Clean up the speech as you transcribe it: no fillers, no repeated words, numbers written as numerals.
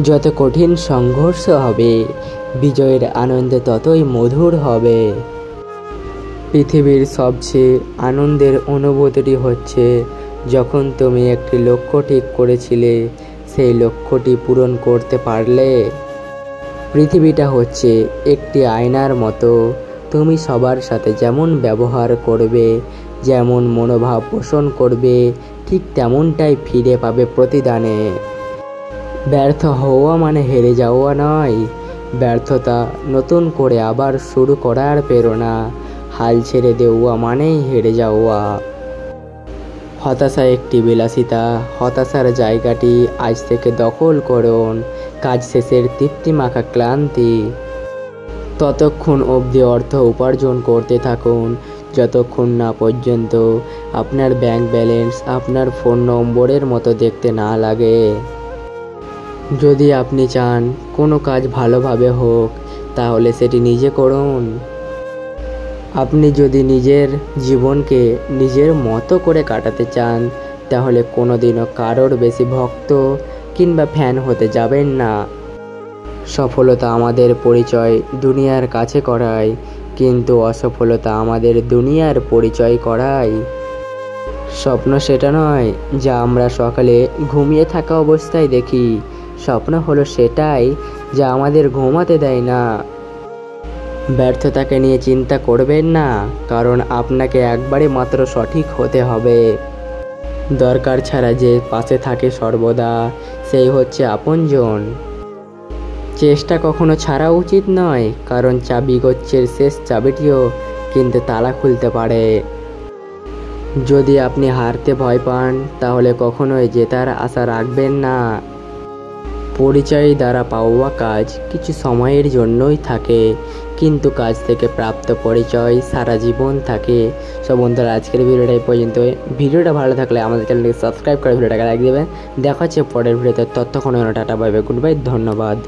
যত কঠিন সংঘর্ষ হবে, বিজয়ের আনন্দ ততই মধুর হবে। পৃথিবীর সবচেয়ে আনন্দের অনুভূতিটি হচ্ছে যখন তুমি একটি লক্ষ্য ঠিক করেছিলে, সেই লক্ষ্যটি পূরণ করতে পারলে। পৃথিবীটা হচ্ছে একটি আয়নার মতো, তুমি সবার সাথে যেমন ব্যবহার করবে, যেমন মনোভাব পোষণ করবে, ঠিক তেমনটাই ফিরে পাবে প্রতিদানে। ব্যর্থ হওয়া মানে হেরে যাওয়া নয়, ব্যর্থতা নতুন করে আবার শুরু করার প্রেরণা। হাল ছেড়ে দেওয়া মানেই হেরে যাওয়া। হতাশা একটি বিলাসিতা, হতাশার জায়গাটি আজ থেকে দখল করুন। কাজ শেষের তৃপ্তিমাখা ক্লান্তি। ততক্ষণ অবধি অর্থ উপার্জন করতে থাকুন যতক্ষণ না পর্যন্ত আপনার ব্যাংক ব্যালেন্স আপনার ফোন নম্বরের মতো দেখতে না লাগে। যদি আপনি চান কোনো কাজ ভালোভাবে হোক, তাহলে সেটি নিজে করুন। আপনি যদি নিজের জীবনকে নিজের মতো করে কাটাতে চান, তাহলে কোনোদিনও কারোর বেশি ভক্ত কিংবা ফ্যান হতে যাবেন না। সফলতা আমাদের পরিচয় দুনিয়ার কাছে করায়, কিন্তু অসফলতা আমাদের দুনিয়ার পরিচয় করায়। স্বপ্ন সেটা নয় যা আমরা সকালে ঘুমিয়ে থাকা অবস্থায় দেখি, স্বপ্ন হলো সেটাই যা আমাদের ঘুমাতে দেয় না। ব্যর্থতাকে নিয়ে চিন্তা করবেন না, কারণ আপনাকে একবারে মাত্র সঠিক হতে হবে। দরকার ছাড়া যে পাশে থাকে সর্বদা, সেই হচ্ছে আপনজন। চেষ্টা কখনো ছাড়া উচিত নয়, কারণ চাবিগোচ্ছের শেষ চাবিটিও কিন্তু তালা খুলতে পারে। যদি আপনি হারতে ভয় পান, তাহলে কখনোই জেতার আশা রাখবেন না। পরিচয় দ্বারা পাওয়া কাজ কিছু সময়ের জন্যই থাকে, কিন্তু কাজ থেকে প্রাপ্ত পরিচয় সারা জীবন থাকে। সব বন্ধুরা, আজকের ভিডিওটা এই পর্যন্ত। ভিডিওটা ভালো থাকলে আমাদের চ্যানেলকে সাবস্ক্রাইব করে ভিডিওটাকে লাইক দেবেন। দেখা হচ্ছে পরের ভিডিওতে। ততক্ষণ tata, bye bye, good bye, ধন্যবাদ।